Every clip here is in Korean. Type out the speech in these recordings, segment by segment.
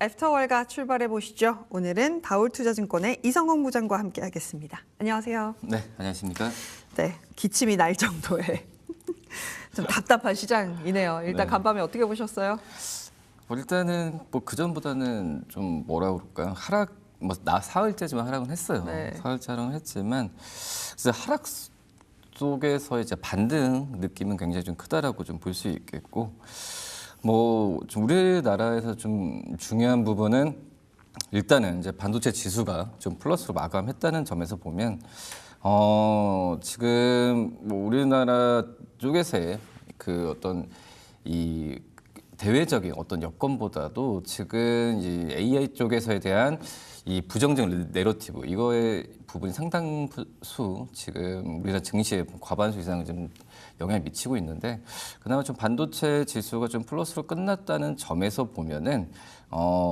애프터월가 출발해 보시죠. 오늘은 다올투자증권의 이성홍 부장과 함께하겠습니다. 안녕하세요. 네, 안녕하십니까? 네, 기침이 날 정도의 좀 답답한 시장이네요. 일단 네. 간밤에 어떻게 보셨어요? 일단은 뭐 그전보다는 좀 뭐라 그럴까요? 사흘째지만 하락은 했어요. 네. 사흘째 하락은 했지만 그래서 하락 속에서 이제 반등 느낌은 굉장히 좀 크다라고 좀 볼 수 있겠고, 뭐 좀 우리나라에서 좀 중요한 부분은 일단은 이제 반도체 지수가 좀 플러스로 마감했다는 점에서 보면 지금 뭐 우리나라 쪽에서의 그 어떤 이 대외적인 어떤 여건보다도 지금 이 AI 쪽에서에 대한 이 부정적 내러티브 이거의 부분이 상당수 지금 우리나라 증시에 과반수 이상 좀 영향을 미치고 있는데, 그나마 좀 반도체 지수가 좀 플러스로 끝났다는 점에서 보면은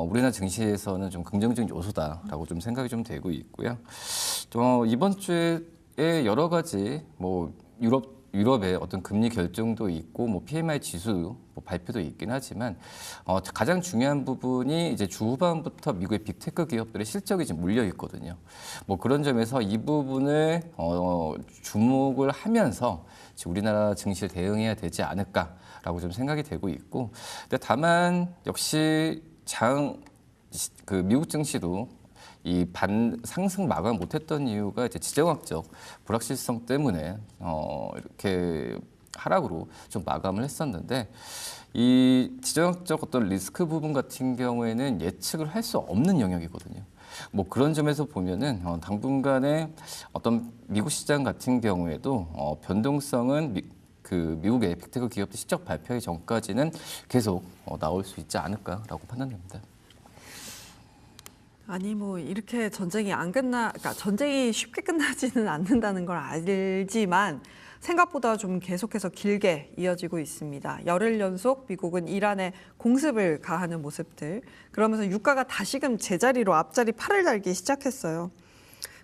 우리나라 증시에서는 좀 긍정적인 요소다라고 좀 생각이 좀 되고 있고요. 또 이번 주에 여러 가지 뭐 유럽의 어떤 금리 결정도 있고 뭐 PMI 지수 뭐 발표도 있긴 하지만 가장 중요한 부분이 이제 주 후반부터 미국의 빅테크 기업들의 실적이 지금 물려 있거든요. 뭐 그런 점에서 이 부분을 주목을 하면서 지금 우리나라 증시를 대응해야 되지 않을까라고 좀 생각이 되고 있고, 근데 다만 역시 미국 증시도 이 상승 마감 못했던 이유가 이제 지정학적 불확실성 때문에 이렇게 하락으로 좀 마감을 했었는데, 이 지정학적 어떤 리스크 부분 같은 경우에는 예측을 할 수 없는 영역이거든요. 뭐 그런 점에서 보면은 당분간의 어떤 미국 시장 같은 경우에도 변동성은 미국의 빅테크 기업들 실적 발표의 전까지는 계속 나올 수 있지 않을까라고 판단됩니다. 아니 뭐 이렇게 그러니까 전쟁이 쉽게 끝나지는 않는다는 걸 알지만 생각보다 좀 계속해서 길게 이어지고 있습니다. 열흘 연속 미국은 이란에 공습을 가하는 모습들, 그러면서 유가가 다시금 제자리로 앞자리 팔을 달기 시작했어요.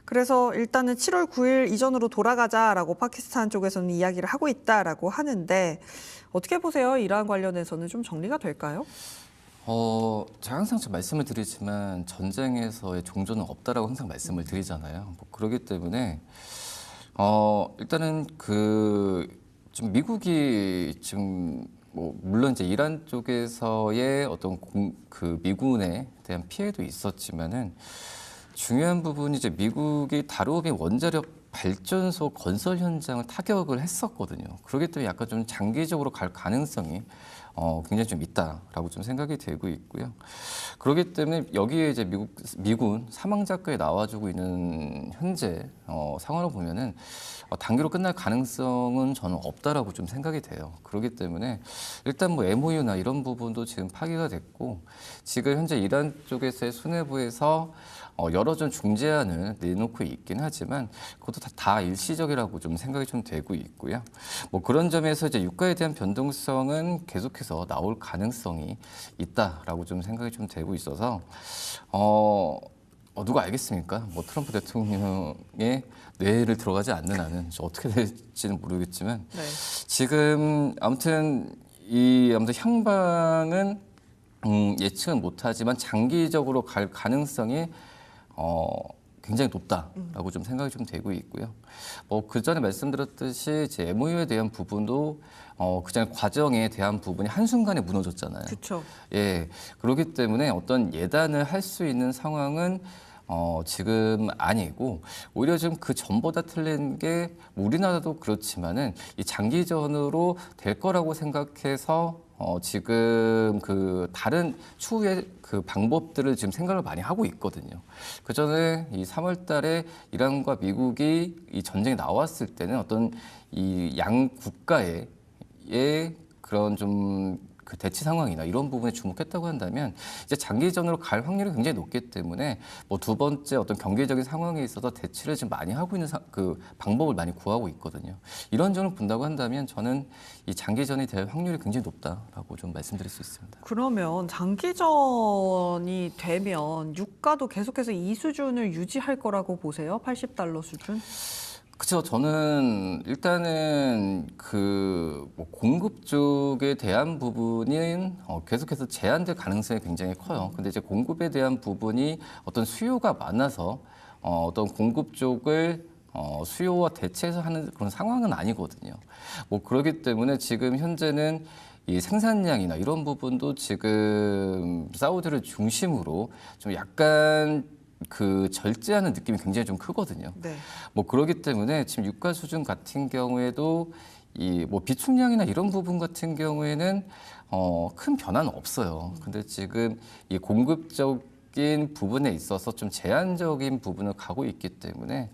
그래서 일단은 7월 9일 이전으로 돌아가자라고 파키스탄 쪽에서는 이야기를 하고 있다라고 하는데, 어떻게 보세요? 이란 관련해서는 좀 정리가 될까요? 제가 항상 말씀을 드리지만 전쟁에서의 종전은 없다라고 항상 말씀을 드리잖아요. 뭐 그렇기 때문에 일단은 좀 미국이 지금 뭐 물론 이제 이란 쪽에서의 어떤 미군에 대한 피해도 있었지만은 중요한 부분이 이제 미국이 다루비 원자력 발전소 건설 현장을 타격을 했었거든요. 그렇기 때문에 약간 좀 장기적으로 갈 가능성이 굉장히 좀 있다라고 좀 생각이 되고 있고요. 그렇기 때문에 여기에 이제 미군 사망자까지 나와주고 있는 현재 상황을 보면은 단기로 끝날 가능성은 저는 없다라고 좀 생각이 돼요. 그렇기 때문에 일단 뭐 MOU나 이런 부분도 지금 파기가 됐고, 지금 현재 이란 쪽에서의 수뇌부에서 여러 전 중재안을 내놓고 있긴 하지만 그것도 다 일시적이라고 좀 생각이 좀 되고 있고요. 뭐 그런 점에서 이제 유가에 대한 변동성은 계속해서 나올 가능성이 있다라고 좀 생각이 좀 되고 있어서 누가 알겠습니까? 뭐 트럼프 대통령의 뇌를 들어가지 않는 한은 어떻게 될지는 모르겠지만 네. 지금 아무튼 향방은 예측은 못하지만 장기적으로 갈 가능성이 굉장히 높다라고 좀 생각이 좀 되고 있고요. 뭐 그 전에 말씀드렸듯이 이제 MOU에 대한 부분도 그 전에 과정에 대한 부분이 한순간에 무너졌잖아요. 그렇죠. 예, 그렇기 때문에 어떤 예단을 할 수 있는 상황은 지금 아니고, 오히려 지금 그 전보다 틀린 게 우리나라도 그렇지만은 이 장기전으로 될 거라고 생각해서 지금 다른 추후의 방법들을 지금 생각을 많이 하고 있거든요. 그 전에 이 3월 달에 이란과 미국이 이 전쟁이 나왔을 때는 어떤 이 양 국가의 그런 좀 대치 상황이나 이런 부분에 주목했다고 한다면 이제 장기전으로 갈 확률이 굉장히 높기 때문에 뭐 두 번째 어떤 경제적인 상황에 있어서 대치를 지금 많이 하고 있는 방법을 많이 구하고 있거든요. 이런 점을 본다고 한다면 저는 이 장기전이 될 확률이 굉장히 높다라고 좀 말씀드릴 수 있습니다. 그러면 장기전이 되면 유가도 계속해서 이 수준을 유지할 거라고 보세요? $80 수준? 그렇죠. 저는 일단은 그뭐 공급 쪽에 대한 부분은 계속해서 제한될 가능성이 굉장히 커요. 근데 이제 공급에 대한 부분이 어떤 수요가 많아서 어떤 공급 쪽을 수요와 대체해서 하는 그런 상황은 아니거든요. 뭐 그렇기 때문에 지금 현재는 이 생산량이나 이런 부분도 지금 사우디를 중심으로 좀 약간 그 절제하는 느낌이 굉장히 좀 크거든요. 네. 뭐 그렇기 때문에 지금 유가 수준 같은 경우에도 이 뭐 비축량이나 이런 부분 같은 경우에는 큰 변화는 없어요. 근데 지금 이 공급적인 부분에 있어서 좀 제한적인 부분을 가고 있기 때문에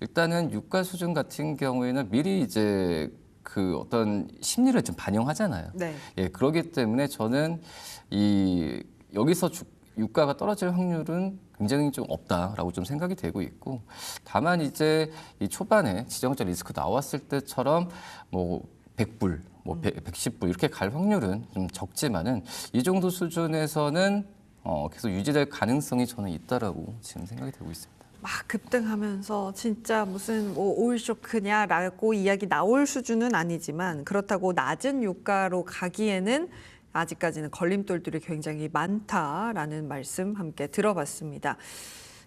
일단은 유가 수준 같은 경우에는 미리 이제 그 어떤 심리를 좀 반영하잖아요. 네. 예, 그렇기 때문에 저는 이 여기서 유가가 떨어질 확률은 굉장히 좀 없다라고 좀 생각이 되고 있고, 다만 이제 이 초반에 지정학적 리스크 나왔을 때처럼 뭐 100불, 뭐 110불 이렇게 갈 확률은 좀 적지만은 이 정도 수준에서는 계속 유지될 가능성이 저는 있다라고 지금 생각이 되고 있습니다. 막 급등하면서 진짜 무슨 뭐 오일 쇼크냐라고 이야기 나올 수준은 아니지만 그렇다고 낮은 유가로 가기에는 아직까지는 걸림돌들이 굉장히 많다라는 말씀 함께 들어봤습니다.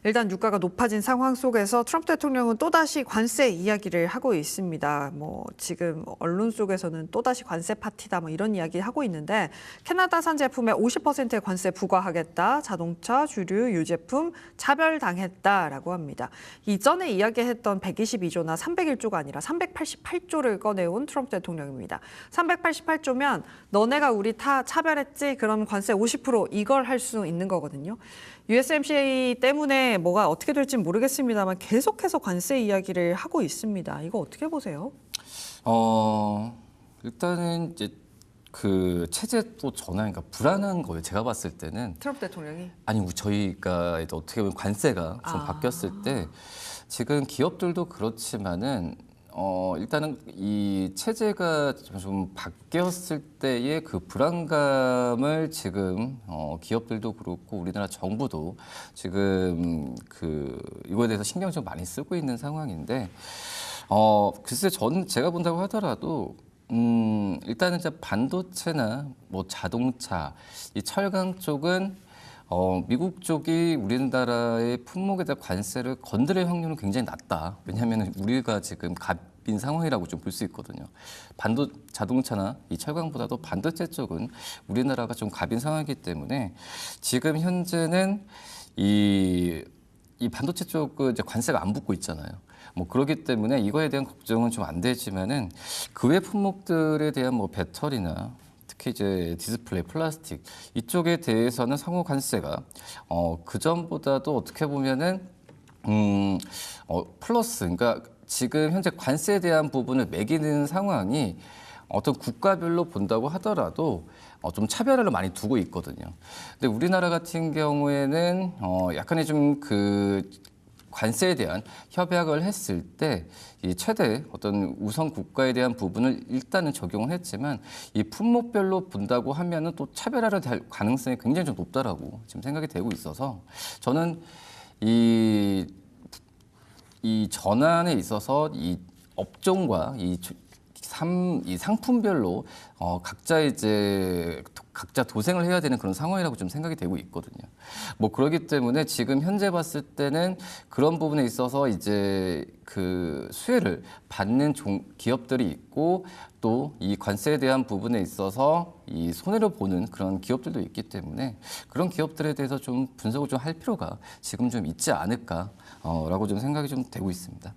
일단 유가가 높아진 상황 속에서 트럼프 대통령은 또다시 관세 이야기를 하고 있습니다. 뭐 지금 언론 속에서는 또다시 관세 파티다 뭐 이런 이야기 하고 있는데 캐나다산 제품에 50%의 관세 부과하겠다. 자동차, 주류, 유제품 차별당했다라고 합니다. 이전에 이야기했던 122조나 301조가 아니라 388조를 꺼내온 트럼프 대통령입니다. 388조면 너네가 우리 다 차별했지? 그럼 관세 50% 이걸 할 수 있는 거거든요. USMCA 때문에 뭐가 어떻게 될지 모르겠습니다만 계속해서 관세 이야기를 하고 있습니다. 이거 어떻게 보세요? 일단은 이제 그 체제 또 전환이니까 불안한 거예요. 제가 봤을 때는 트럼프 대통령이? 아니 저희가 이제 어떻게 보면 관세가 좀 바뀌었을 때 지금 기업들도 그렇지만은 일단은 이 체제가 좀 바뀌었을 때의 그 불안감을 지금 기업들도 그렇고 우리나라 정부도 지금 그 이거에 대해서 신경 좀 많이 쓰고 있는 상황인데 글쎄 제가 본다고 하더라도 일단은 이제 반도체나 뭐 자동차, 이 철강 쪽은 미국 쪽이 우리나라의 품목에 대한 관세를 건드릴 확률은 굉장히 낮다. 왜냐하면 우리가 지금 갑인 상황이라고 좀 볼 수 있거든요. 자동차나 이 철강보다도 반도체 쪽은 우리나라가 좀 갑인 상황이기 때문에 지금 현재는 이 반도체 쪽은 이제 관세가 안 붙고 있잖아요. 뭐 그렇기 때문에 이거에 대한 걱정은 좀 안 되지만은 그 외 품목들에 대한 뭐 배터리나 특히 이제 디스플레이, 플라스틱 이쪽에 대해서는 상호 관세가 그 전보다도 어떻게 보면은 플러스, 그러니까 지금 현재 관세에 대한 부분을 매기는 상황이 어떤 국가별로 본다고 하더라도 좀 차별화를 많이 두고 있거든요. 근데 우리나라 같은 경우에는 약간의 좀 그 관세에 대한 협약을 했을 때 이 최대 어떤 우선 국가에 대한 부분을 일단은 적용을 했지만 이 품목별로 본다고 하면은 또 차별화를 될 가능성이 굉장히 좀 높다라고 지금 생각이 되고 있어서 저는 이 전환에 있어서 이 업종과 이 상품별로 각자 도생을 해야 되는 그런 상황이라고 좀 생각이 되고 있거든요. 뭐 그렇기 때문에 지금 현재 봤을 때는 그런 부분에 있어서 이제 그 수혜를 받는 기업들이 있고 또 이 관세에 대한 부분에 있어서 이 손해를 보는 그런 기업들도 있기 때문에 그런 기업들에 대해서 좀 분석을 좀 할 필요가 지금 좀 있지 않을까라고 좀 생각이 좀 되고 있습니다.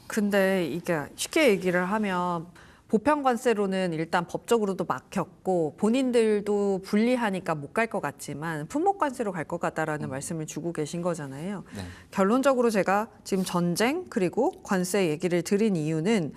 근데 이게 쉽게 얘기를 하면 보편 관세로는 일단 법적으로도 막혔고 본인들도 불리하니까 못 갈 것 같지만 품목 관세로 갈 것 같다라는 말씀을 주고 계신 거잖아요. 네. 결론적으로 제가 지금 전쟁 그리고 관세 얘기를 드린 이유는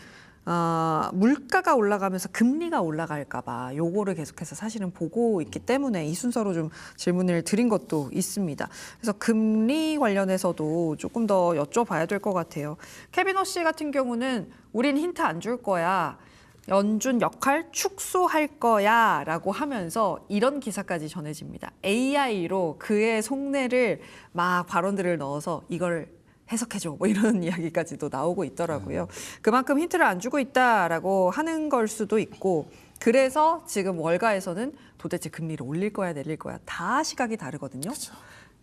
물가가 올라가면서 금리가 올라갈까 봐 요거를 계속해서 사실은 보고 있기 때문에 이 순서로 좀 질문을 드린 것도 있습니다. 그래서 금리 관련해서도 조금 더 여쭤봐야 될 것 같아요. 케빈 씨 같은 경우는 우린 힌트 안 줄 거야. 연준 역할 축소할 거야 라고 하면서 이런 기사까지 전해집니다. AI로 그의 속내를 막 발언들을 넣어서 이걸 해석해줘 뭐 이런 이야기까지도 나오고 있더라고요. 그만큼 힌트를 안 주고 있다라고 하는 걸 수도 있고 그래서 지금 월가에서는 도대체 금리를 올릴 거야 내릴 거야 다 시각이 다르거든요. 그쵸.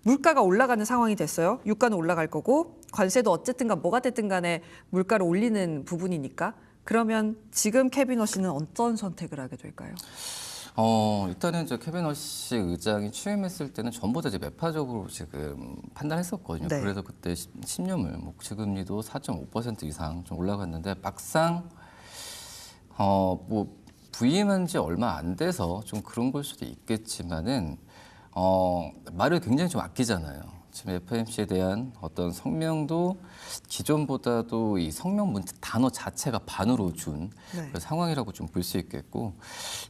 물가가 올라가는 상황이 됐어요. 유가는 올라갈 거고 관세도 어쨌든 간 뭐가 됐든 간에 물가를 올리는 부분이니까 그러면 지금 캐비너시는 어떤 선택을 하게 될까요? 일단은 저 케빈 허시 의장이 취임했을 때는 전부 다 이제 매파적으로 지금 판단했었거든요. 네. 그래서 그때 10년물 목시금리도 4.5% 이상 좀 올라갔는데 막상 뭐 부임한 지 얼마 안 돼서 좀 그런 걸 수도 있겠지만은 말을 굉장히 좀 아끼잖아요. 지금 FOMC에 대한 어떤 성명도 기존보다도 이 성명 단어 자체가 반으로 준 네. 그 상황이라고 좀 볼 수 있겠고,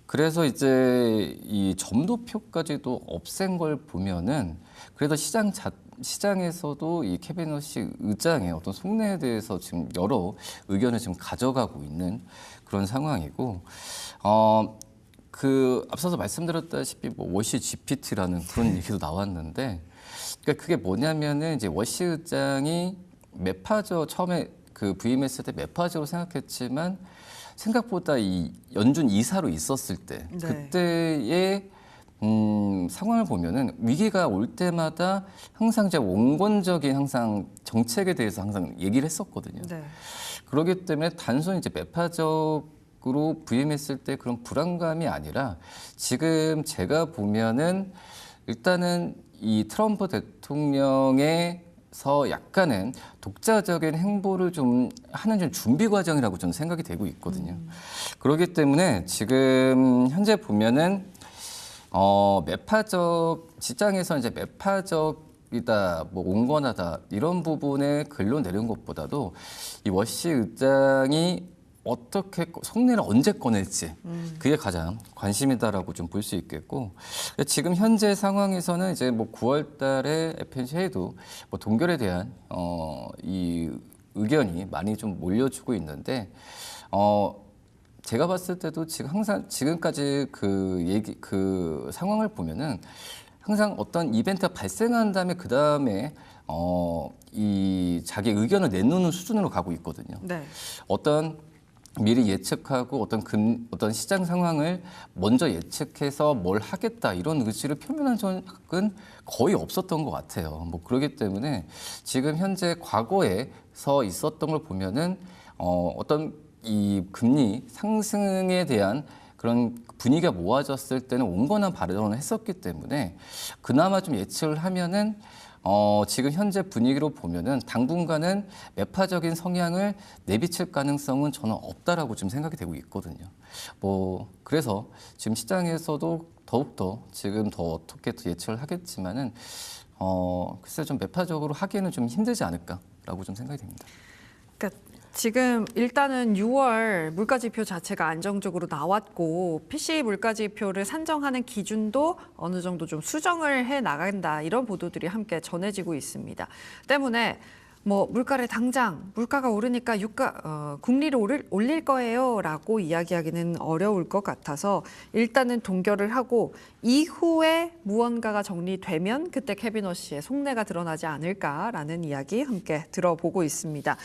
그래서 이제 이 점도표까지도 없앤 걸 보면은 그래도 시장에서도 이 캐비너시 의장의 어떤 속내에 대해서 지금 여러 의견을 지금 가져가고 있는 그런 상황이고, 그 앞서서 말씀드렸다시피 뭐 워시 GPT라는 그런 얘기도 나왔는데, 그러니까 그게 뭐냐면은 이제 워시 의장이 매파적 처음에 그 부임했을 때 매파적으로 생각했지만 생각보다 이 연준 이사로 있었을 때 네. 그때의 상황을 보면은 위기가 올 때마다 항상 이제 원건적인 항상 정책에 대해서 항상 얘기를 했었거든요. 네. 그렇기 때문에 단순히 이제 매파적으로 부임했을 때 그런 불안감이 아니라 지금 제가 보면은 일단은 이 트럼프 대통령에서 약간은 독자적인 행보를 좀 하는 좀 준비 과정이라고 저는 생각이 되고 있거든요. 그렇기 때문에 지금 현재 보면은 매파적 시장에서 이제 매파적이다, 뭐 온건하다 이런 부분에 글로 내린 것보다도 이 워시 의장이 어떻게 속내를 언제 꺼낼지 그게 가장 관심이다라고 좀 볼 수 있겠고, 지금 현재 상황에서는 이제 뭐 9월달에 FOMC 회의도 뭐 동결에 대한 이 의견이 많이 좀 몰려주고 있는데 제가 봤을 때도 지금 항상 지금까지 그 상황을 보면은 항상 어떤 이벤트가 발생한 다음에 그 다음에 이 자기 의견을 내놓는 수준으로 가고 있거든요. 네. 어떤 미리 예측하고 어떤 시장 상황을 먼저 예측해서 뭘 하겠다 이런 의지를 표명한 적은 거의 없었던 것 같아요. 뭐 그렇기 때문에 지금 현재 과거에서 있었던 걸 보면은 어떤 이 금리 상승에 대한 그런 분위기가 모아졌을 때는 온건한 발언을 했었기 때문에 그나마 좀 예측을 하면은 지금 현재 분위기로 보면은 당분간은 매파적인 성향을 내비칠 가능성은 저는 없다라고 좀 생각이 되고 있거든요. 뭐 그래서 지금 시장에서도 더욱더 지금 더 어떻게 또 예측을 하겠지만은 글쎄 좀 매파적으로 하기에는 좀 힘들지 않을까라고 좀 생각이 됩니다. 그러니까 지금 일단은 6월 물가지표 자체가 안정적으로 나왔고 PCE 물가지표를 산정하는 기준도 어느 정도 좀 수정을 해 나간다 이런 보도들이 함께 전해지고 있습니다. 때문에 뭐 물가를 당장 물가가 오르니까 금리를 올릴 거예요라고 이야기하기는 어려울 것 같아서 일단은 동결을 하고 이후에 무언가가 정리되면 그때 캐비너시의 속내가 드러나지 않을까라는 이야기 함께 들어보고 있습니다.